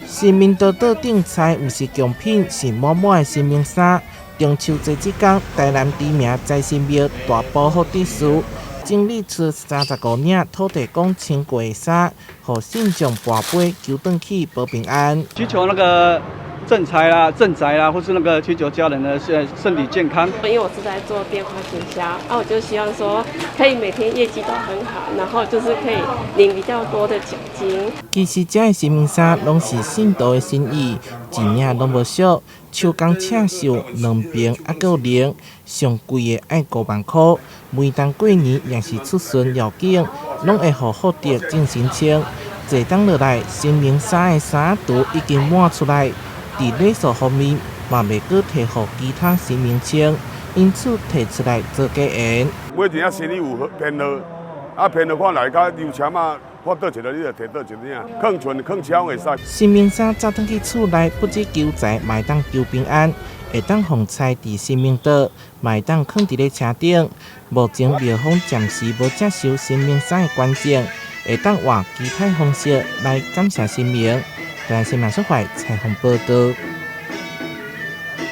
新民岛岛顶采不是贡品，是满满的新明衫。中秋节这天，台南知名财神庙大保护秩序，整理出35领土地公穿过的衫，予信众跋杯求转去保平安。祈求那个正财啦、正宅啦，或是那个祈求家人的身体健康。因为我是在做电话行销，我就希望说可以每天业绩都很好，然后就是可以领比较多的奖金。其实这的新明衫拢是信徒的心意，一领拢无少，手工刺绣2边还佫有零，上贵的爱5万块。每当过年也是出巡要紧，拢会互福德进行穿。一冬落来，新明衫的衫图已经满出来。在礼数方面，嘛袂阁摕予其他新明穿，因此摕出来做假言。每一领生意有偏好，偏好看来甲油签啊，看倒一个你就摕倒一领，放存放枪会使。新明衫走转去厝内，不止求财，嘛会当求平安，会当防财伫新明岛，嘛会当放伫咧车顶。目前庙方暂时无接受新明衫的捐赠，会当换其他方式来感谢神明。台湾新闻社会采访报道。